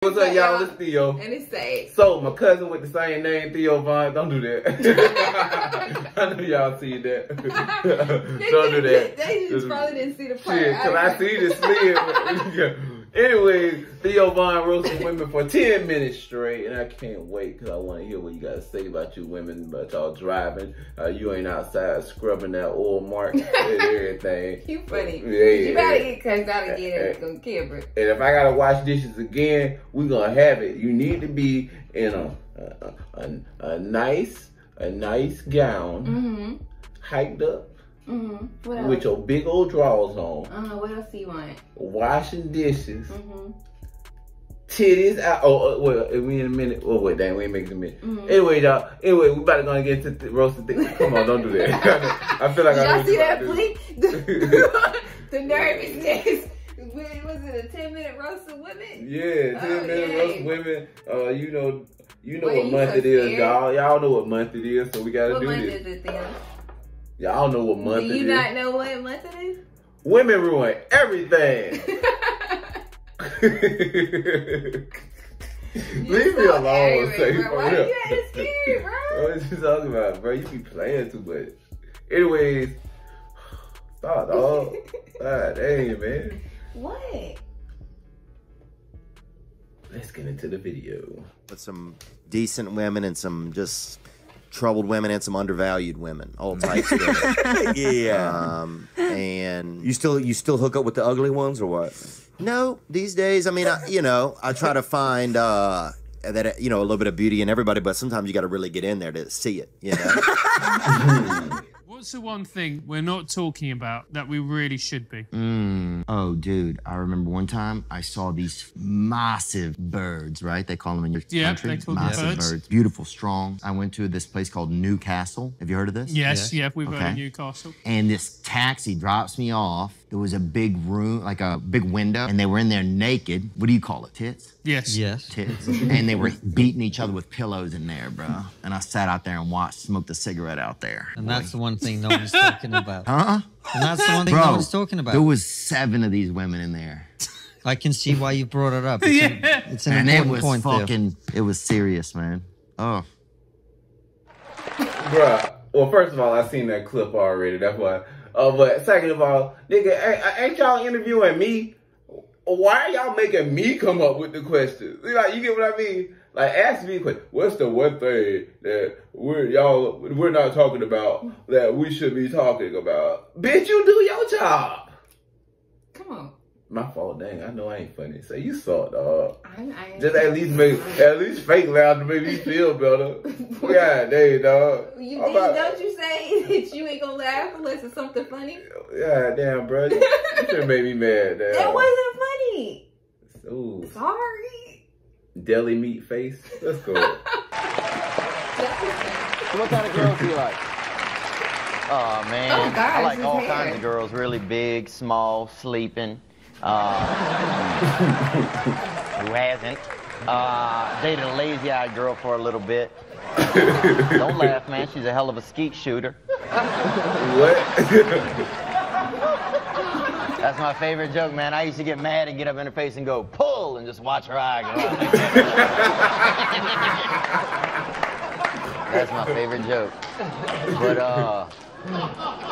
What's up, y'all? It's Theo. And it's Say. So, my cousin with the same name, Theo Vaughn. Don't do that. I know y'all see that. Don't do that. They just probably didn't see the part. Shit, because I see the slim. Anyway, Theo Vaughn roasting women for 10 minutes straight, and I can't wait because I want to hear what you guys say about you women, about y'all driving. You ain't outside scrubbing that oil mark and everything. You funny. Yeah, you gotta get cussed out again on camera. And if I gotta wash dishes again, we gonna have it. You need to be in a nice gown, hiked up. With your big old drawers on. What else do you want? Washing dishes. Titties out. Well, we in a minute. Oh, wait, dang, we ain't making a minute. Anyway, y'all. Anyway, we about to go and get to the roasted thing. Come on, don't do that. I feel like y'all see that, please? The nervousness. Was it a 10-minute roast of women? Yeah, 10-minute roast of women. You know what month it is, y'all. Y'all know what month it is, so we gotta do this. What month is it, Theo? Y'all know what month it is. Do you not know what month it is? Women ruin everything. Leave me alone, say, bro. Why are you acting scared, bro? What you talking about, bro? You be playing too much. Anyways, stop, dog. God dang, man. What? Let's get into the video. With some decent women and some just troubled women and some undervalued women, all types of women. Yeah. And you still hook up with the ugly ones or what? No, these days, I mean, I try to find that a little bit of beauty in everybody, but sometimes you got to really get in there to see it, you know. What's the one thing we're not talking about that we really should be? Oh, dude, I remember one time I saw these massive birds, right? They call them in your country. They call them massive birds. Beautiful, strong. I went to this place called Newcastle. Have you heard of this? Yes, yeah, we've heard of Newcastle. And this taxi drops me off. There was a big room, like a big window, and they were in there naked. What do you call it, tits? Yes. Yes. Tits. And they were beating each other with pillows in there, bro. And I sat out there and smoked a cigarette out there. And that's the one thing no one's talking about. Huh? And that's the one thing no one's talking about. There was 7 of these women in there. I can see why you brought it up. It's an important point, fucking, it was serious, man. Oh. Bruh, well, first of all, I seen that clip already. That's why. But second of all, nigga, ain't y'all interviewing me? Why are y'all making me come up with the questions? Like, you get what I mean? Like, ask me, what's the one thing that we're not talking about that we should be talking about? Bitch, you do your job. Come on. My fault, dang. I know I ain't funny. Say you saw it, dog. I Just at least fake loud to make me feel better. God dang, dog. Don't you say that you ain't gonna laugh unless it's something funny? God damn, bro. You should make me mad, damn. That wasn't funny. Ooh. Sorry. Deli meat face. Let's go. What kind of girls do you like? Oh, man. Oh, God, I like all kinds of girls. Really big, small, sleeping. Who hasn't? Dated a lazy-eyed girl for a little bit. Don't laugh, man. She's a hell of a skeet shooter. What? That's my favorite joke, man. I used to get mad and get up in her face and go, pull, and just watch her eye go out. That's my favorite joke. But, I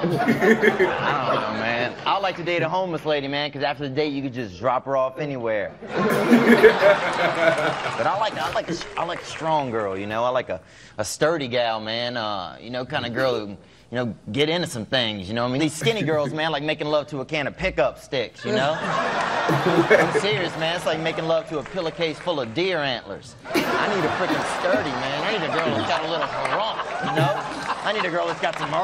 don't know, man. I like to date a homeless lady, man, because after the date, you could just drop her off anywhere. But I like a strong girl, you know. I like a sturdy gal, man. You know, kind of girl who, you know, get into some things, you know. I mean, these skinny girls, man, like making love to a can of pickup sticks, you know. I'm serious, man. It's like making love to a pillowcase full of deer antlers. I need a freaking sturdy, man. I need a girl that's got a little harumph, you know. I need a girl that's got some in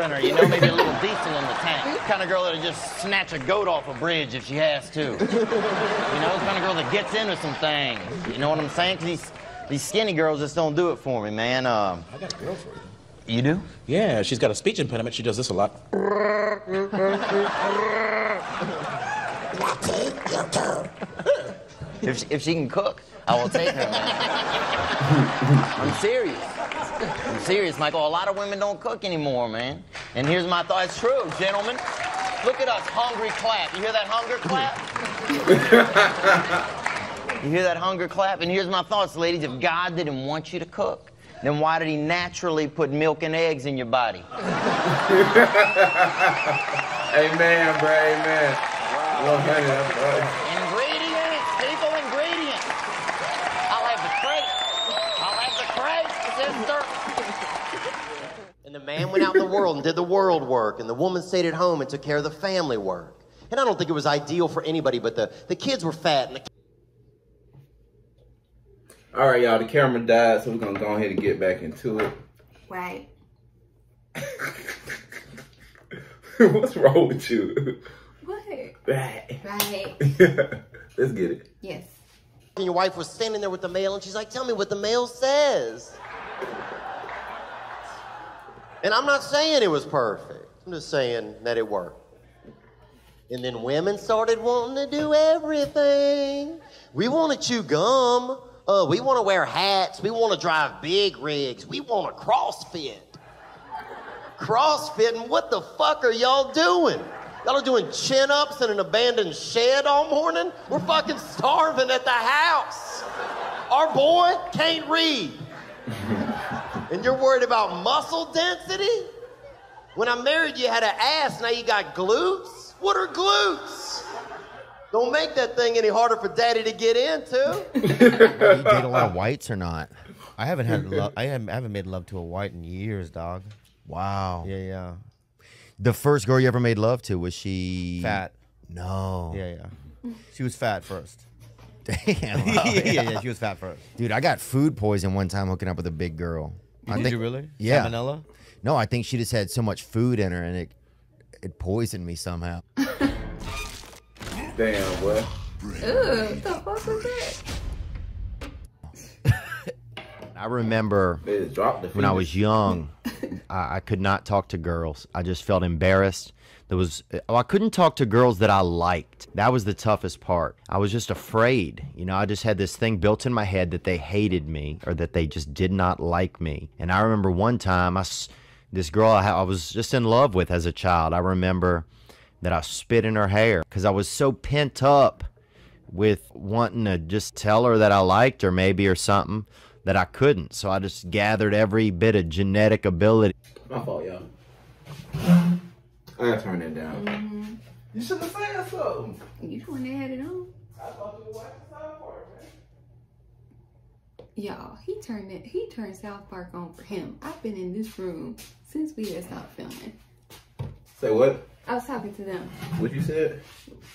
her, you know, maybe a little diesel in the tank. The kind of girl that'll just snatch a goat off a bridge if she has to. You know, the kind of girl that gets into some things. You know what I'm saying? 'Cause these skinny girls just don't do it for me, man. I got a girl for you. You do? Yeah, she's got a speech impediment. She does this a lot. If she can cook, I will take her, man. I'm serious. I'm serious, Michael. A lot of women don't cook anymore, man. And here's my thought. It's true, gentlemen. Look at us, hungry clap. You hear that hunger clap? You hear that hunger clap? And here's my thoughts, ladies. If God didn't want you to cook, then why did he naturally put milk and eggs in your body? Amen, bro, amen. 100, Ingredients, people, ingredients. I'll have the crate, sister. And the man went out in the world and did the world work, and the woman stayed at home and took care of the family work. And I don't think it was ideal for anybody, but the kids were fat. And All right, y'all, the camera died, so we're going to go ahead and get back into it. Right. What's wrong with you? What? Right. Right. Let's get it. Yes. And your wife was standing there with the mail, and she's like, tell me what the mail says. And I'm not saying it was perfect. I'm just saying that it worked. And then women started wanting to do everything. We want to chew gum. We want to wear hats. We want to drive big rigs. We want to CrossFit. CrossFitting? What the fuck are y'all doing? Y'all are doing chin-ups in an abandoned shed all morning? We're fucking starving at the house. Our boy can't read. And you're worried about muscle density? When I married you, had an ass, now you got glutes? What are glutes? Don't make that thing any harder for daddy to get into. You date a lot of whites or not? I haven't made love to a white in years, dog. Wow. Yeah. The first girl you ever made love to, was she Fat. No. Yeah. She was fat first. Damn. Yeah, she was fat first. Dude, I got food poison one time hooking up with a big girl. Did you really? Yeah. Salmonella? No, I think she just had so much food in her and it poisoned me somehow. Damn, boy. What the fuck was that? I remember They just dropped the when I was young, I could not talk to girls. I just felt embarrassed. I couldn't talk to girls that I liked. That was the toughest part. I was just afraid. You know, I just had this thing built in my head that they hated me or that they just did not like me. And I remember one time, this girl I was just in love with as a child, I remember that I spit in her hair because I was so pent up with wanting to just tell her that I liked her maybe or something that I couldn't. So I just gathered every bit of genetic ability. My fault, y'all. I gotta turn that down. Mm-hmm. You should have said something. You the one that had it on. I thought you were watching South Park, man. Y'all, he turned South Park on for him. I've been in this room since we had stopped filming. Say what? I was talking to them. What you said?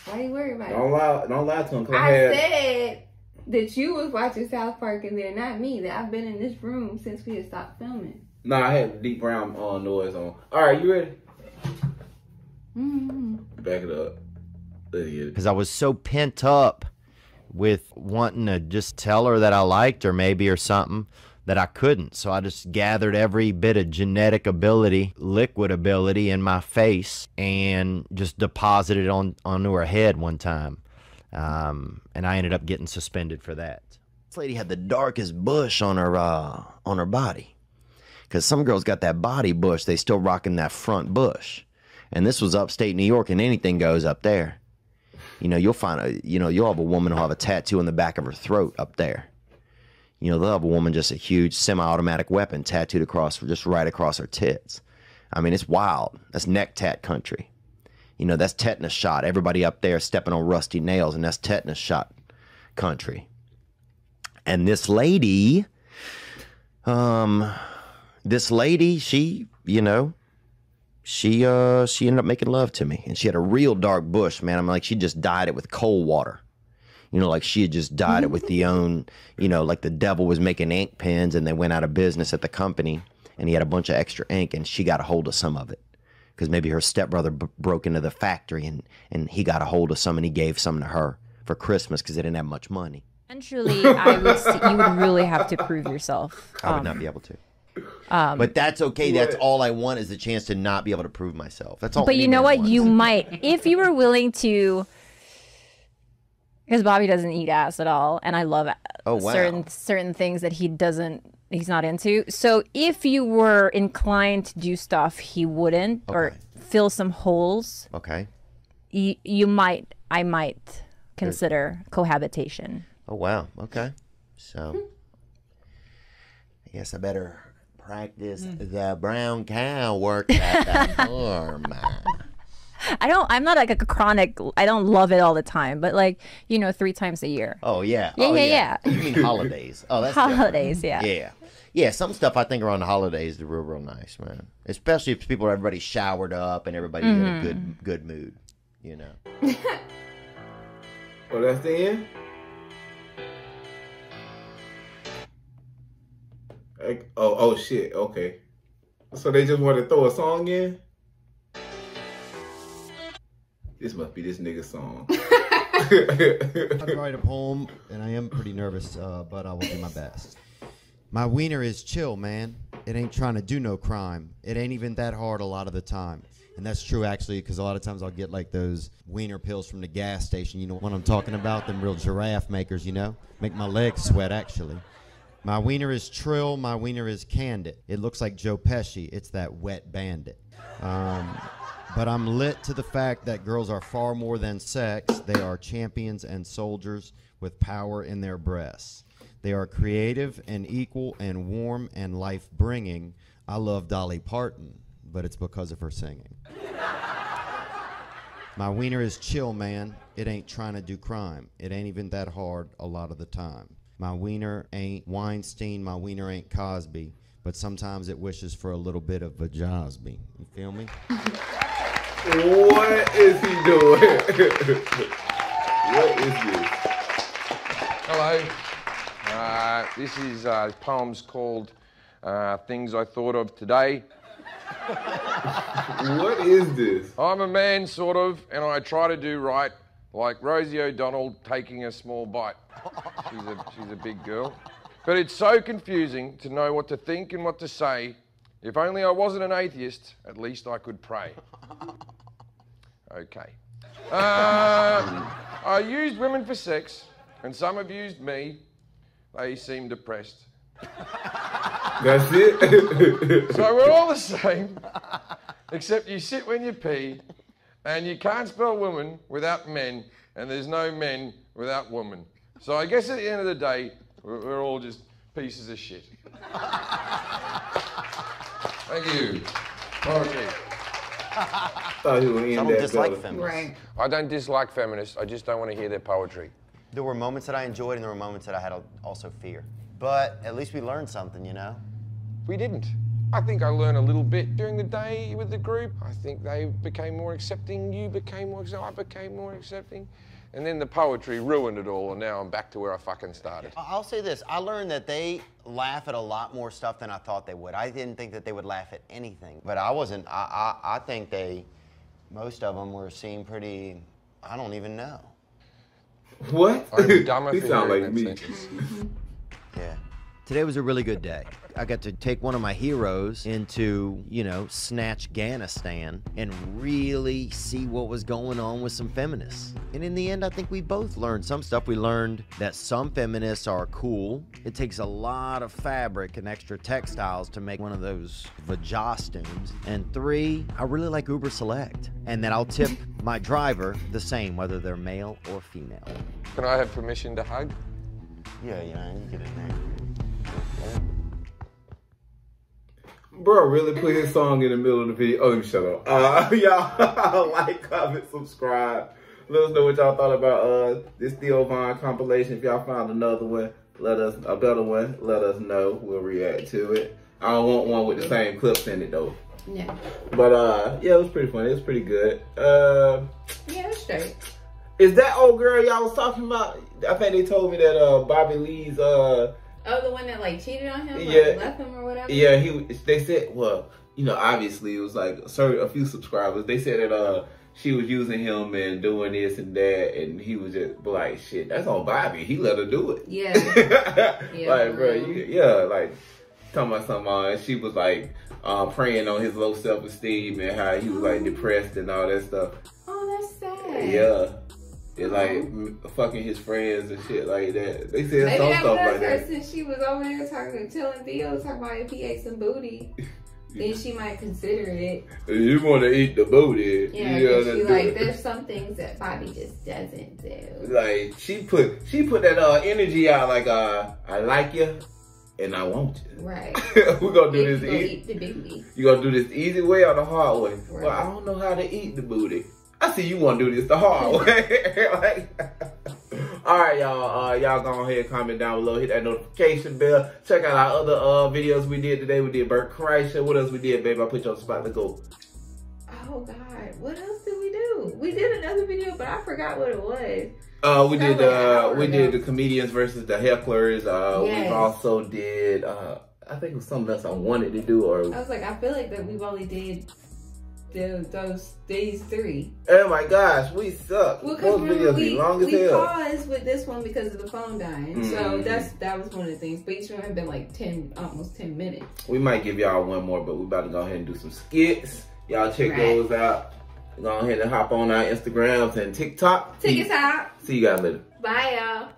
Why you worried about it? Don't lie to him. I said that you was watching South Park and they're not me. That I've been in this room since we had stopped filming. Nah, I had deep brown noise on. All right, you ready? Mm-hmm. Back it up. Let's get it. Because I was so pent up with wanting to just tell her that I liked her maybe or something that I couldn't. So I just gathered every bit of genetic ability, liquid ability in my face and just deposited it onto her head one time. And I ended up getting suspended for that. This lady had the darkest bush on her body. Because some girls got that body bush, they still rocking that front bush. And this was upstate New York, and anything goes up there. You know, you'll have a woman who'll have a tattoo on the back of her throat up there. You know, they'll have a woman just a huge semi-automatic weapon tattooed just right across her tits. I mean, it's wild. That's neck tat country. You know, that's tetanus shot. Everybody up there stepping on rusty nails, and that's tetanus shot country. And this lady, she ended up making love to me. And she had a real dark bush, man. I'm like, she just dyed it with cold water. You know, like she had just dyed it with like the devil was making ink pens and they went out of business at the company and he had a bunch of extra ink and she got a hold of some of it. Because maybe her stepbrother broke into the factory and he got a hold of some and he gave some to her for Christmas because they didn't have much money. Eventually, you would really have to prove yourself. I would not be able to. But that's okay. That's all I want is the chance to not be able to prove myself. That's all. But you know what? You might, if you were willing to, because Bobby doesn't eat ass at all, and I love certain things that he's not into. So if you were inclined to do stuff he wouldn't, or fill some holes, I might consider cohabitation. Oh, wow. Okay. So, I guess I better practice the brown cow work at the farm. I'm not like a chronic, I don't love it all the time, but like, 3 times a year. Oh, yeah. Yeah. You mean holidays. Oh, that's holidays, different. Yeah. Yeah, some stuff I think around the holidays is real nice, man. Especially if everybody's showered up and everybody's in a good mood, Oh, that's the end? Oh shit, okay. So they just want to throw a song in? This must be this nigga's song. I'd write a poem, and I am pretty nervous, but I will do my best. My wiener is chill, man. It ain't trying to do no crime. It ain't even that hard a lot of the time. And that's true, actually, because a lot of times I'll get like those wiener pills from the gas station. You know what I'm talking about? Them real giraffe makers, Make my legs sweat, actually. My wiener is trill. My wiener is candid. It looks like Joe Pesci. It's that wet bandit. But I'm lit to the fact that girls are far more than sex. They are champions and soldiers with power in their breasts. They are creative and equal and warm and life-bringing. I love Dolly Parton, but it's because of her singing. My wiener is chill, man. It ain't trying to do crime. It ain't even that hard a lot of the time. My wiener ain't Weinstein. My wiener ain't Cosby. But sometimes it wishes for a little bit of a Josby. You feel me? What is he doing? What is this? Hello. This is poems called Things I Thought of Today. What is this? I'm a man, sort of, and I try to do right, like Rosie O'Donnell taking a small bite. She's a big girl. But it's so confusing to know what to think and what to say. If only I wasn't an atheist, at least I could pray. Okay. I used women for sex, and some have used me. They seem depressed. That's it? So we're all the same, except you sit when you pee, and you can't spell woman without men, and there's no men without woman. So I guess at the end of the day, we're all just pieces of shit. Thank you. Poetry. Thought you were in that dislike better. feminists. Right. I don't dislike feminists, I just don't want to hear their poetry. There were moments that I enjoyed and there were moments that I had also fear. But at least we learned something, We didn't. I think I learned a little bit during the day with the group. I think they became more accepting, you became more accepting, I became more accepting. And then the poetry ruined it all, and now I'm back to where I fucking started. I'll say this. I learned that they laugh at a lot more stuff than I thought they would. I didn't think that they would laugh at anything. But I wasn't. I think most of them were seen pretty, I don't even know. What? I'm dumb He if sound you're like in me. that sentence. Yeah. Today was a really good day. I got to take one of my heroes into, Snatch Afghanistan and really see what was going on with some feminists. And in the end, I think we both learned some stuff. We learned that some feminists are cool. It takes a lot of fabric and extra textiles to make one of those vajostumes. And 3, I really like Uber Select. And that I'll tip my driver the same, whether they're male or female. Can I have permission to hug? Yeah, you get in there. Bro really put his song in the middle of the video. Oh, shut up. Y'all like, comment, subscribe. Let us know what y'all thought about this Theo Von compilation. If y'all found another one, a better one, let us know. We'll react to it. I don't want one with the same clips in it though. Yeah. But yeah, it was pretty funny. It was pretty good. Yeah, it's straight. Is that old girl y'all was talking about? I think they told me that Bobby Lee's Oh, the one that like cheated on him, yeah, left him or whatever. Yeah, they said, well, obviously it was like a few subscribers. They said that she was using him and doing this and that, and he was just like, shit, that's on Bobby. He let her do it. Yeah. Yeah. Like, bro, like talking about something. And she was like preying on his low self-esteem and how he was like depressed and all that stuff. Oh, that's sad. Yeah. And like fucking his friends and shit like that. They said maybe some that stuff was like her that. since she was over there telling Theo, talking about if he ate some booty. then she might consider it. You want to eat the booty. Yeah, she like, there's some things that Bobby just doesn't do. Like, she put that energy out like, I like you and I want you. Right. We're going to do this eat easy. the booty. You're going to do this easy way or the hard way? Right. Well, I don't know how to eat the booty. I see you want to do this the hard way. Like, all right, y'all. Y'all go ahead and comment down below. Hit that notification bell. Check out our other videos we did today. We did Burr Kreischer. What else we did, baby? I put you on the spot to go. Oh, God. What else did we do? We did another video, but I forgot what it was. We did the comedians versus the hecklers. Yes. We've also did, I think it was something else I wanted to do. Or I was like, I feel like that we've only did these 3. Oh my gosh, we suck. Well, those videos be long as hell. We paused with this one because of the phone dying. So that was one of the things. But each one had been like almost 10 minutes. We might give y'all one more, but we about to go ahead and do some skits. Y'all check those out. Go ahead and hop on our Instagrams and TikTok. Take us out. See you guys later. Bye, y'all.